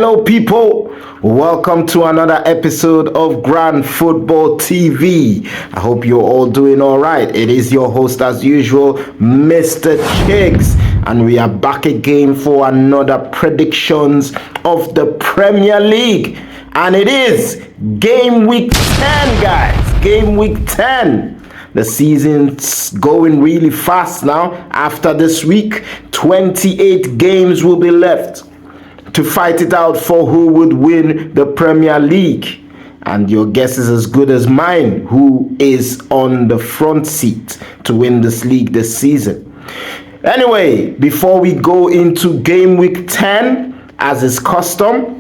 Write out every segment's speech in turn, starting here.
Hello people, welcome to another episode of Grand Football TV. I hope you're all doing all right. It is your host as usual, Mr. Chiggs, and we are back again for another predictions of the Premier League. And it is Game Week 10, guys. Game Week 10. The season's going really fast now. After this week, 28 games will be left to fight it out for who would win the Premier League. And your guess is as good as mine, who is on the front seat to win this league this season. Anyway, before we go into Game Week 10, as is custom,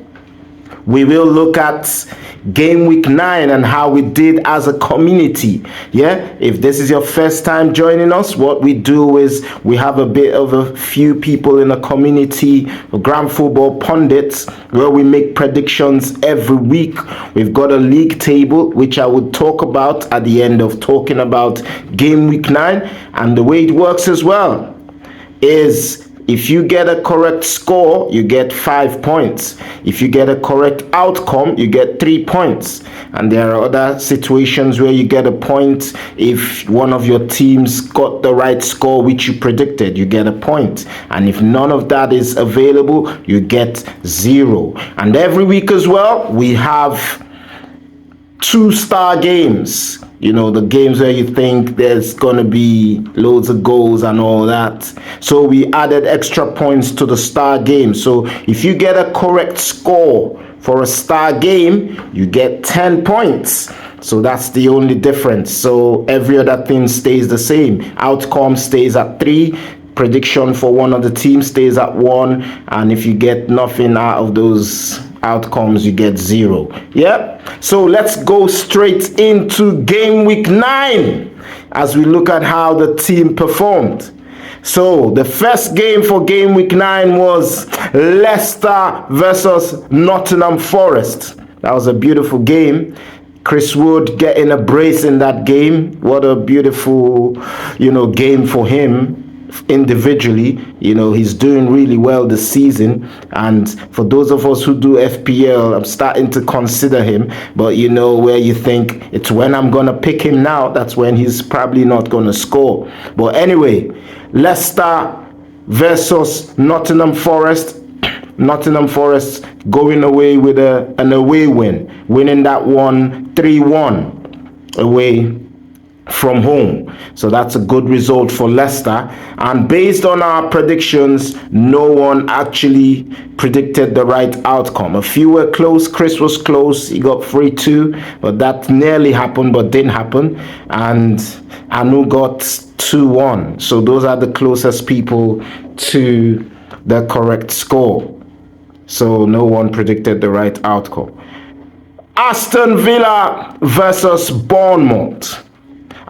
we will look at Game Week 9 and how we did as a community. Yeah, if this is your first time joining us, what we do is we have a few people in the community, Grand Football Pundits, where we make predictions every week. We've got a league table, which I would talk about at the end of talking about Game Week 9. And the way it works as well is if you get a correct score, you get 5 points. If you get a correct outcome, you get 3 points. And there are other situations where you get a point. If one of your teams got the right score which you predicted, you get a point. And if none of that is available, you get 0. And every week as well, we have 2-star games. You know, the games where you think there's going to be loads of goals and all that. So we added extra points to the star game. So if you get a correct score for a star game, you get 10 points. So that's the only difference. So every other thing stays the same. Outcome stays at 3. Prediction for one of the teams stays at 1. And if you get nothing out of those outcomes, you get 0. Yeah, so let's go straight into Game Week 9 as we look at how the team performed. So the first game for Game Week 9 was Leicester versus Nottingham Forest. That was a beautiful game. Chris Wood getting a brace in that game. What a beautiful, game for him. Individually, he's doing really well this season, and for those of us who do FPL, I'm starting to consider him. But where you think it's when I'm gonna pick him now, that's when he's probably not gonna score. But anyway, Leicester versus Nottingham Forest. Nottingham Forest going away with an away win, winning that one 3-1 away from home. So that's a good result for Leicester. And based on our predictions, no one actually predicted the right outcome. A few were close. Chris was close. He got 3-2, but that nearly happened but didn't happen. And Anu got 2-1. So those are the closest people to the correct score. So no one predicted the right outcome. Aston Villa versus Bournemouth.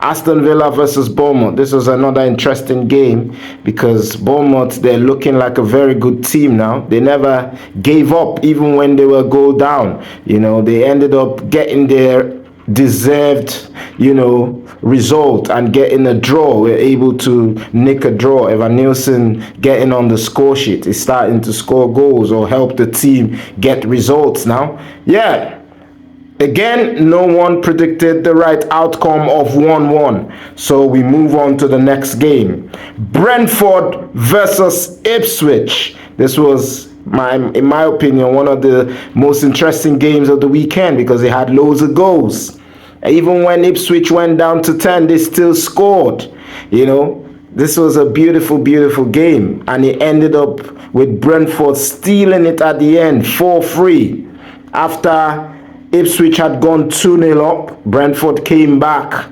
Aston Villa versus Bournemouth. This was another interesting game because Bournemouth, they're looking like a very good team now. They never gave up even when they were go down. They ended up getting their deserved, result and getting a draw. We're able to nick a draw. Evan Nielsen getting on the score sheet. He's starting to score goals or help the team get results now. Yeah. Again, no one predicted the right outcome of 1-1. So we move on to the next game. Brentford versus Ipswich. This was, in my opinion, one of the most interesting games of the weekend because they had loads of goals. Even when Ipswich went down to 10, they still scored. This was a beautiful, beautiful game. And it ended up with Brentford stealing it at the end, 4-3. After Ipswich had gone 2-0 up. Brentford came back,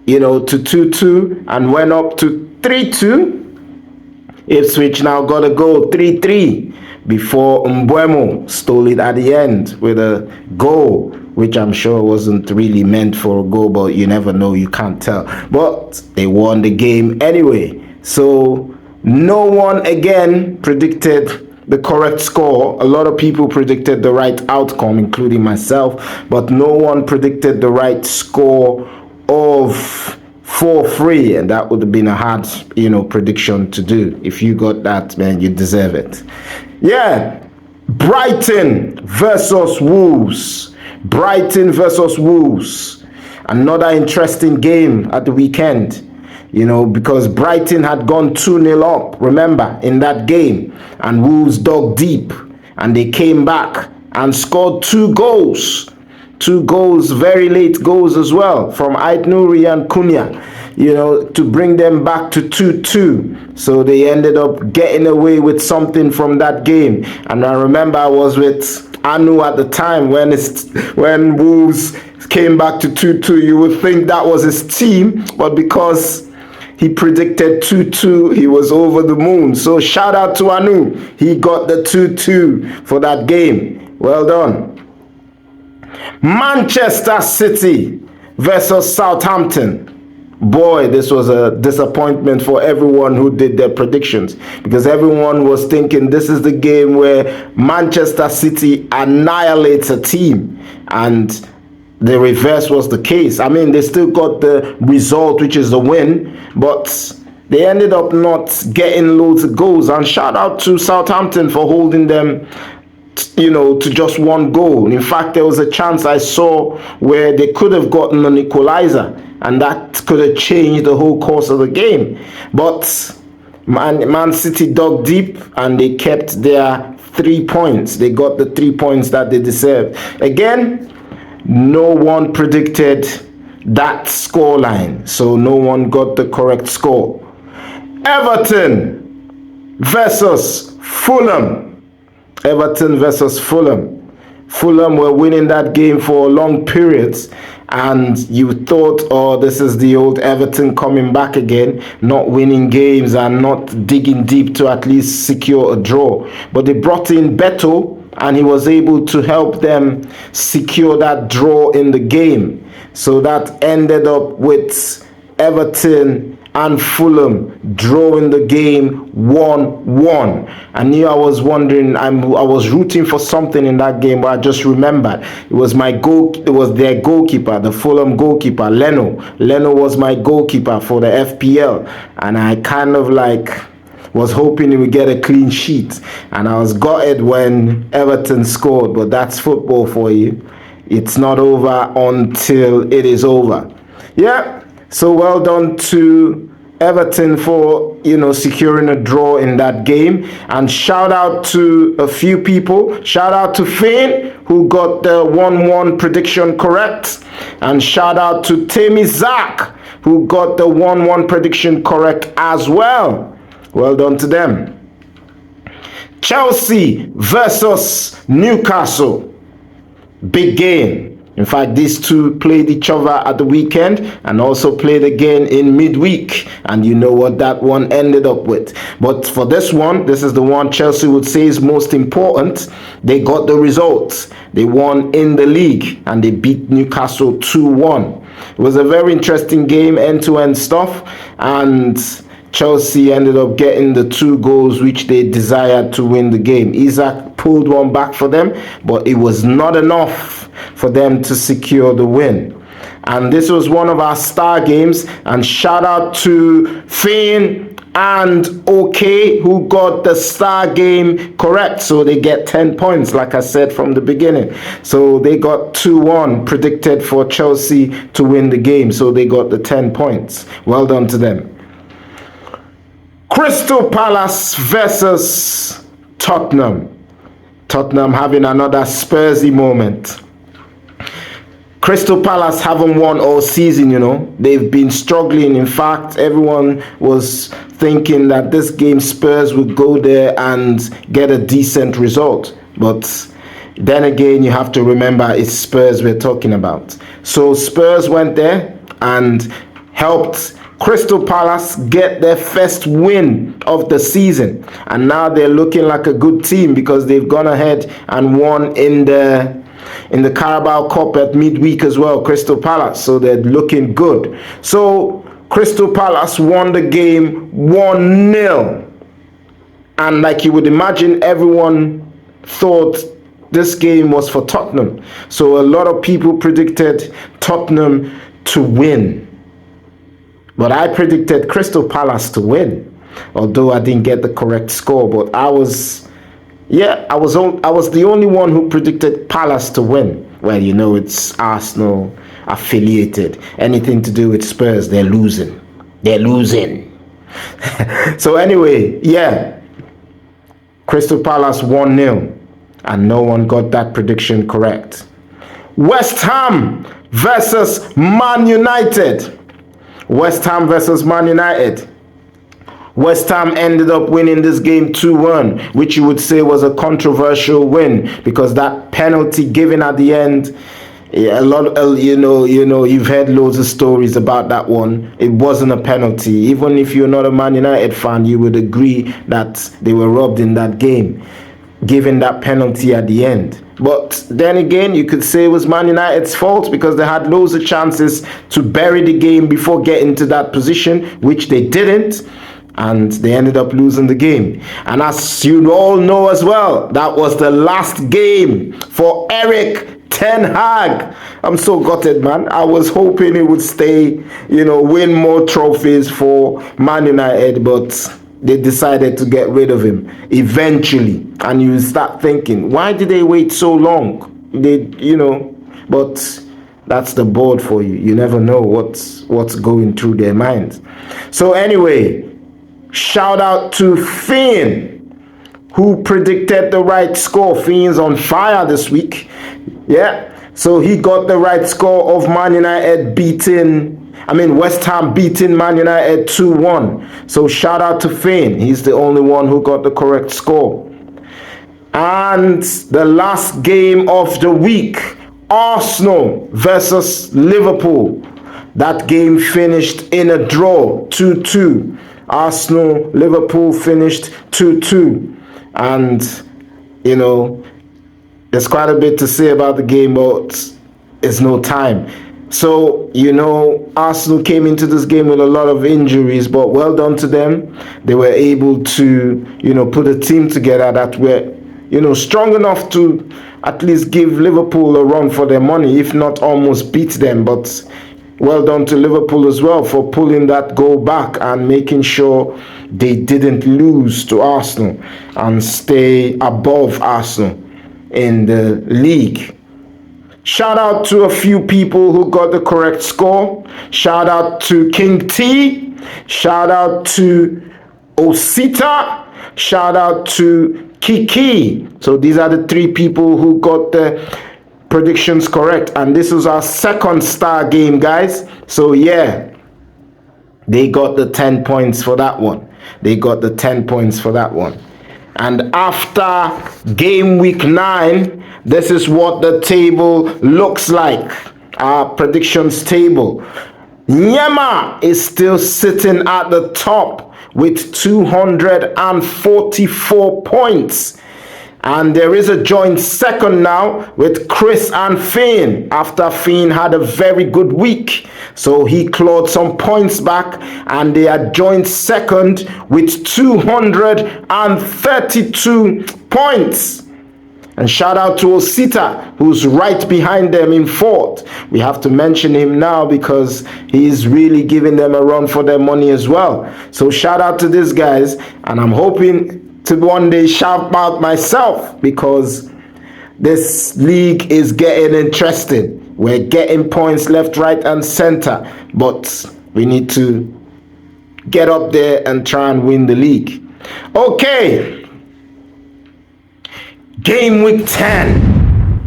to 2-2 and went up to 3-2. Ipswich now got a goal, 3-3, before Mbeumo stole it at the end with a goal, which I'm sure wasn't really meant for a goal, but you never know, you can't tell. But they won the game anyway. So no one again predicted the correct score. A lot of people predicted the right outcome, including myself, but no one predicted the right score of 4-3, and that would have been a hard, prediction to do. If you got that, man, you deserve it. Yeah, Brighton versus Wolves. Brighton versus Wolves. Another interesting game at the weekend. You know, because Brighton had gone 2-0 up, remember, in that game. And Wolves dug deep. And they came back and scored 2 goals. 2 goals, very late goals as well, from Ait Nouri and Cunha, you know, to bring them back to 2-2. So they ended up getting away with something from that game. And I remember I was with Anu at the time when Wolves came back to 2-2. You would think that was his team, but because he predicted 2-2, he was over the moon. So shout out to Anu. He got the 2-2 for that game. Well done. Manchester City versus Southampton. Boy, this was a disappointment for everyone who did their predictions, because everyone was thinking this is the game where Manchester City annihilates a team, and the reverse was the case. I mean, they still got the result, which is the win, but they ended up not getting loads of goals. And shout out to Southampton for holding them, you know, to just 1 goal. In fact, there was a chance I saw where they could have gotten an equalizer, and that could have changed the whole course of the game. But Man City dug deep and they kept their 3 points. They got the 3 points that they deserved. Again, no one predicted that scoreline, so no one got the correct score. Everton versus Fulham. Everton versus Fulham. Fulham were winning that game for long periods, and you thought, oh, this is the old Everton coming back again, not winning games and not digging deep to at least secure a draw. But they brought in Beto, and he was able to help them secure that draw in the game. So that ended up with Everton and Fulham drawing the game 1-1. I knew I was wondering, I was rooting for something in that game, but I just remembered it was their goalkeeper, the Fulham goalkeeper, Leno. Leno was my goalkeeper for the FPL, and I kind of was hoping he would get a clean sheet, and I was gutted when Everton scored. But that's football for you. It's not over until it is over. Yeah. So well done to Everton for, you know, securing a draw in that game. And shout out to a few people. Shout out to Fane, who got the 1-1 prediction correct. And shout out to Temi Zach, who got the 1-1 prediction correct as well. Well done to them. Chelsea versus Newcastle. Big game. In fact, these two played each other at the weekend and also played again in midweek. And you know what that one ended up with. But for this one, this is the one Chelsea would say is most important. They got the results. They won in the league and they beat Newcastle 2-1. It was a very interesting game, end-to-end stuff. And Chelsea ended up getting the 2 goals which they desired to win the game. Isaac pulled one back for them, but it was not enough for them to secure the win. And this was one of our star games. And shout out to Fane and OK, who got the star game correct. So they get 10 points, like I said from the beginning. So they got 2-1 predicted for Chelsea to win the game. So they got the 10 points. Well done to them. Crystal Palace versus Tottenham. Tottenham having another Spursy moment. Crystal Palace haven't won all season, you know. They've been struggling. In fact, everyone was thinking that this game Spurs would go there and get a decent result. But then again, you have to remember it's Spurs we're talking about. So Spurs went there and helped Crystal Palace get their first win of the season. And now they're looking like a good team because they've gone ahead and won in the Carabao Cup at midweek as well, Crystal Palace. So they're looking good. So Crystal Palace won the game 1-0. And like you would imagine, everyone thought this game was for Tottenham. So a lot of people predicted Tottenham to win. But I predicted Crystal Palace to win, although I didn't get the correct score. But I was Yeah, I was the only one who predicted Palace to win. Well, you know, it's Arsenal affiliated. Anything to do with Spurs, they're losing. They're losing. So anyway, yeah, Crystal Palace 1-0, and no one got that prediction correct. West Ham versus Man United. West Ham versus Man United. West Ham ended up winning this game 2-1, which you would say was a controversial win because that penalty given at the end, a lot of, you've heard loads of stories about that one. It wasn't a penalty. Even if you're not a Man United fan, you would agree that they were robbed in that game, given that penalty at the end. But then again, you could say it was Man United's fault because they had loads of chances to bury the game before getting to that position, which they didn't. And they ended up losing the game. And as you all know as well, that was the last game for Erik Ten Hag. I'm so gutted, man. I was hoping he would stay, win more trophies for Man United, but they decided to get rid of him eventually. And you start thinking, why did they wait so long? But that's the board for you. You never know what's going through their minds. So anyway, shout out to Finn, who predicted the right score. Finn's on fire this week. Yeah. So he got the right score of West Ham beating Man United 2-1. So shout out to Finn. He's the only one who got the correct score. And the last game of the week, Arsenal versus Liverpool. That game finished in a draw, 2-2. Arsenal, Liverpool finished 2-2. And, there's quite a bit to say about the game, but it's no time. So, Arsenal came into this game with a lot of injuries, but well done to them. They were able to, put a team together that were, strong enough to at least give Liverpool a run for their money, if not almost beat them. But well done to Liverpool as well for pulling that goal back and making sure they didn't lose to Arsenal and stay above Arsenal in the league. Shout out to a few people who got the correct score. Shout out to King T. Shout out to Osita. Shout out to Kiki. So these are the three people who got the predictions correct, and this is our second star game, guys. So yeah, they got the 10 points for that one. And after game week 9, this is what the table looks like. Our predictions table. Nyema is still sitting at the top with 244 points. And there is a joint second now with Chris and Finn, after Finn had a very good week. So he clawed some points back, and they are joint second with 232 points. And shout out to Osita, who's right behind them in fourth. We have to mention him now because he's really giving them a run for their money as well. So shout out to these guys, and I'm hoping to one day shout out myself because this league is getting interesting. We're getting points left, right, and center, but we need to get up there and try and win the league. Okay. Game week 10.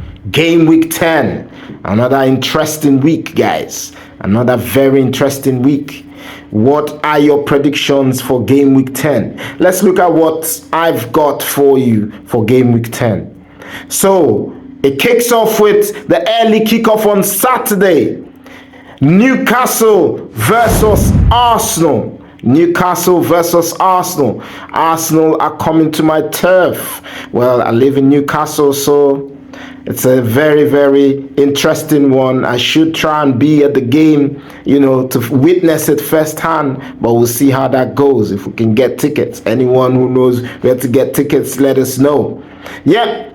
Another interesting week, guys. Another very interesting week. What are your predictions for game week 10? Let's look at what I've got for you for game week 10. So it kicks off with the early kickoff on Saturday. Newcastle versus Arsenal. Arsenal are coming to my turf. Well, I live in Newcastle, so it's a very, very interesting one. I should try and be at the game, to witness it firsthand, but we'll see how that goes. If we can get tickets, anyone who knows where to get tickets, let us know. Yeah,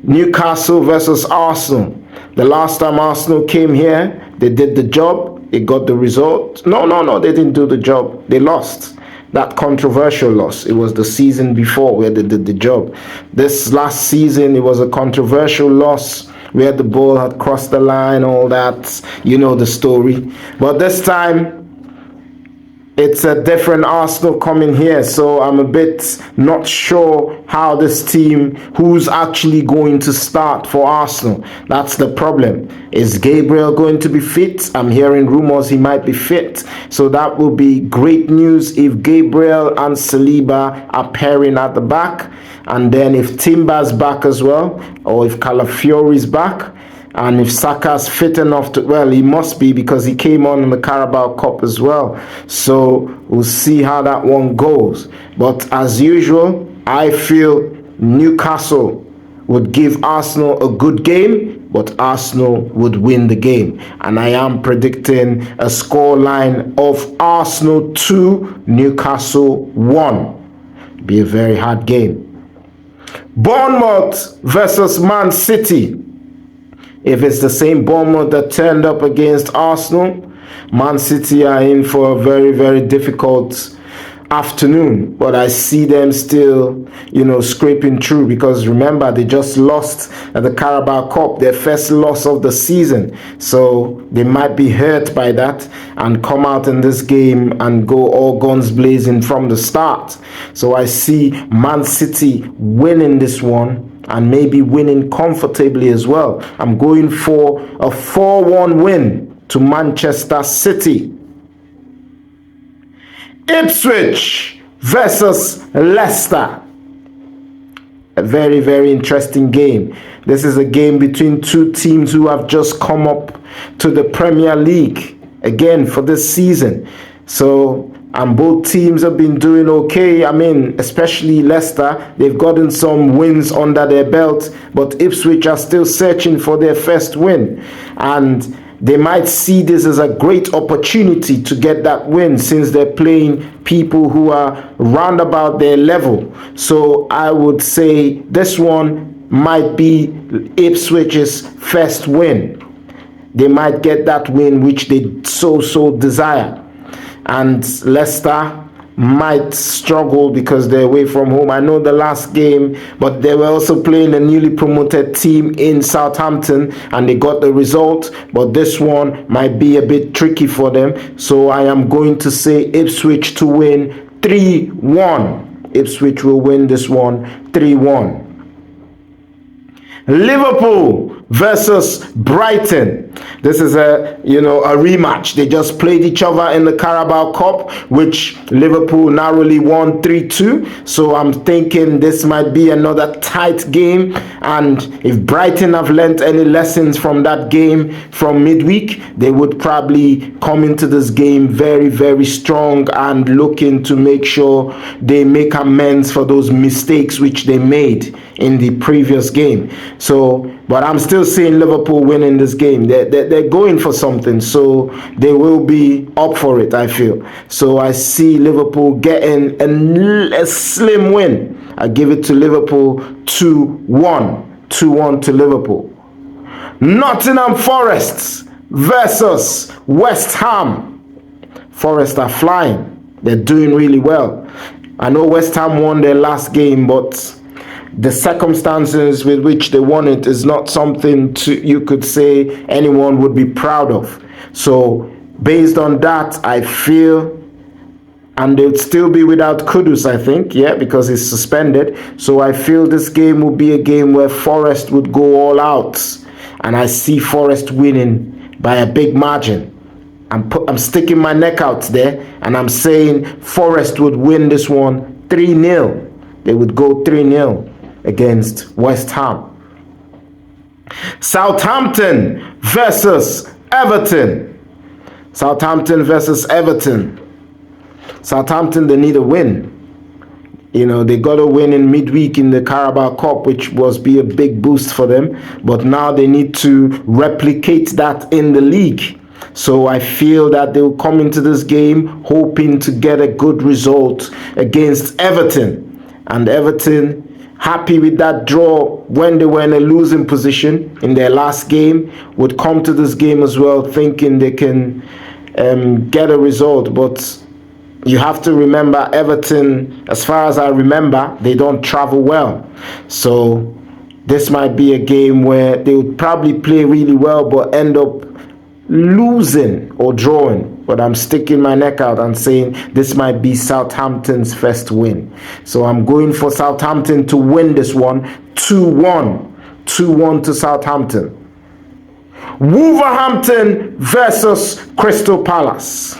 Newcastle versus Arsenal. The last time Arsenal came here, they did the job. They got the result. No, they didn't do the job. They lost. that controversial loss. It was the season before where they did the job. This last season, it was a controversial loss where the ball had crossed the line, all that, you know the story. But this time, it's a different Arsenal coming here, so I'm a bit not sure how this team, who's actually going to start for Arsenal. That's the problem. Is Gabriel going to be fit? I'm hearing rumors he might be fit, so that will be great news if Gabriel and Saliba are pairing at the back, and then if Timber's back as well, or if Calafiori's back, and if Saka's fit enough to, well, he must be because he came on in the Carabao Cup as well. So we'll see how that one goes. But as usual, I feel Newcastle would give Arsenal a good game, but Arsenal would win the game. And I am predicting a scoreline of Arsenal 2, Newcastle 1. Be a very hard game. Bournemouth versus Man City. If it's the same Bournemouth that turned up against Arsenal, Man City are in for a very, very difficult afternoon. But I see them still, scraping through, because remember, they just lost at the Carabao Cup, their first loss of the season. So they might be hurt by that and come out in this game and go all guns blazing from the start. So I see Man City winning this one, and maybe winning comfortably as well. I'm going for a 4-1 win to Manchester City. Ipswich versus Leicester. A very, very interesting game. This is a game between two teams who have just come up to the Premier League again for this season. And both teams have been doing okay. I mean, especially Leicester, they've gotten some wins under their belt, but Ipswich are still searching for their first win. And they might see this as a great opportunity to get that win, since they're playing people who are round about their level. So I would say this one might be Ipswich's first win. They might get that win which they so desire. And Leicester might struggle because they're away from home. I know the last game, but they were also playing a newly promoted team in Southampton and they got the result. But this one might be a bit tricky for them. So I am going to say Ipswich to win 3-1. Ipswich will win this one 3-1. Liverpool versus Brighton. This is a rematch. They just played each other in the Carabao Cup, which Liverpool narrowly won 3-2. So I'm thinking this might be another tight game. And if Brighton have learnt any lessons from that game from midweek, they would probably come into this game very, very strong and looking to make sure they make amends for those mistakes which they made in the previous game. But I'm still seeing Liverpool winning this game. They're going for something, so they will be up for it, I feel. So I see Liverpool getting a slim win. I give it to Liverpool 2-1. 2-1 to Liverpool. Nottingham Forest versus West Ham. Forest are flying. They're doing really well. I know West Ham won their last game, but the circumstances with which they won it is not something you could say anyone would be proud of. So based on that, I feel, and they'll still be without Kudus, I think, because he's suspended. So I feel this game will be a game where Forest would go all out, and I see Forest winning by a big margin. I'm sticking my neck out there, and I'm saying Forest would win this one 3-0. They would go 3-0 against West Ham. Southampton versus Everton. Southampton versus Everton. Southampton, they need a win. They got a win in midweek in the Carabao Cup, which be a big boost for them. But now they need to replicate that in the league. So I feel that they will come into this game hoping to get a good result against Everton. And Everton, happy with that draw when they were in a losing position in their last game, would come to this game as well thinking they can get a result. But you have to remember Everton, as far as I remember, they don't travel well. So this might be a game where they would probably play really well but end up losing or drawing. But I'm sticking my neck out and saying this might be Southampton's first win. So I'm going for Southampton to win this one 2-1. 2-1 to Southampton. Wolverhampton versus Crystal Palace.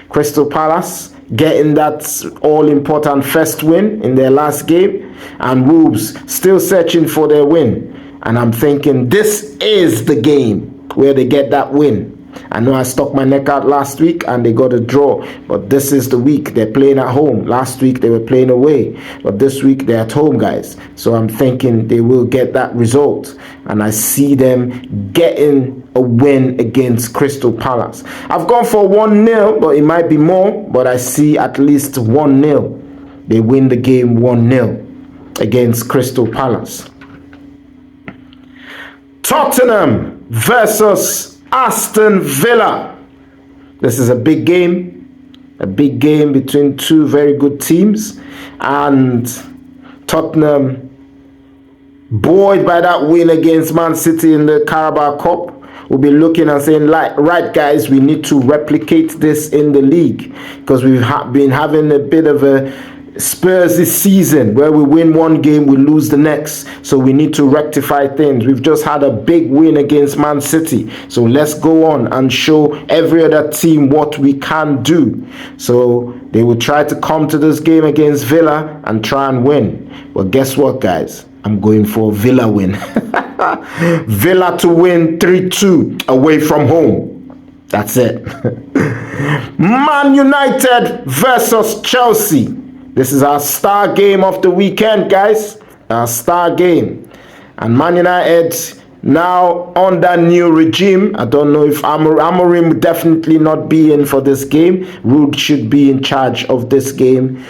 Crystal Palace getting that all-important first win in their last game, and Wolves still searching for their win. And I'm thinking this is the game where they get that win. I know I stuck my neck out last week and they got a draw, but this is the week. They're playing at home. Last week they were playing away, but this week they're at home, guys. So I'm thinking they will get that result, and I see them getting a win against Crystal Palace. I've gone for 1-0, but it might be more, but I see at least 1-0. They win the game 1-0 against Crystal Palace. Tottenham versus Aston Villa. This is a big game between two very good teams, and Tottenham, buoyed by that win against Man City in the Carabao Cup, will be looking and saying, like, right guys, we need to replicate this in the league, because we've been having a bit of a Spurs this season where we win one game, we lose the next. So we need to rectify things. We've just had a big win against Man City, so let's go on and show every other team what we can do. So they will try to come to this game against Villa and try and win. But guess what, guys? I'm going for Villa win. Villa to win 3-2 away from home. That's it. Man United versus Chelsea. This is our star game of the weekend, guys. Our star game. And Man United now under new regime. I don't know if Amorim will definitely not be in for this game. Ruud should be in charge of this game.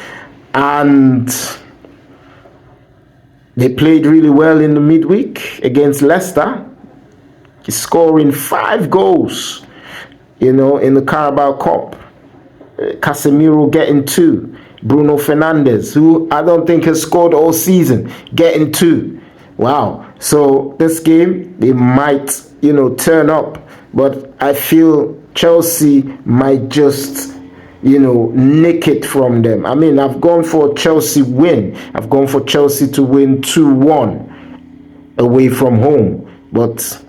And they played really well in the midweek against Leicester. He's scoring 5 goals, in the Carabao Cup. Casemiro getting 2. Bruno Fernandes, who I don't think has scored all season, getting 2. Wow. So this game, they might, turn up. But I feel Chelsea might just, nick it from them. I mean, I've gone for Chelsea win. I've gone for Chelsea to win 2-1 away from home. But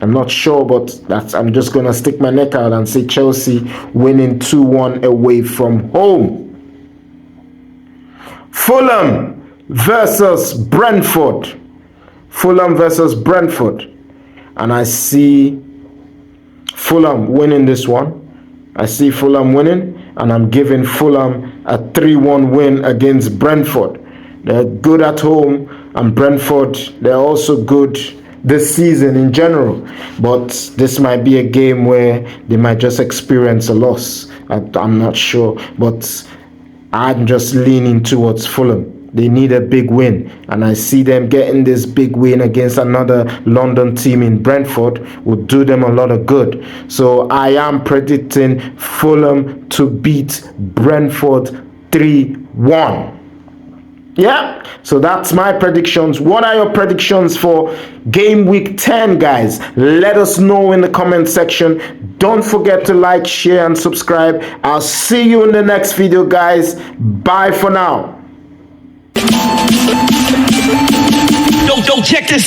I'm not sure, but I'm just going to stick my neck out and say Chelsea winning 2-1 away from home. Fulham versus Brentford. Fulham versus Brentford. And I see Fulham winning this one. I see Fulham winning, and I'm giving Fulham a 3-1 win against Brentford. They're good at home, and Brentford, they're also good this season in general. But this might be a game where they might just experience a loss. I'm not sure, but I'm just leaning towards Fulham. They need a big win, and I see them getting this big win against another London team in Brentford will do them a lot of good. So I am predicting Fulham to beat Brentford 3-1. Yeah, so that's my predictions. What are your predictions for game week 10, guys? Let us know in the comment section. Don't forget to like, share, and subscribe. I'll see you in the next video, guys. Bye for now. Don't check this.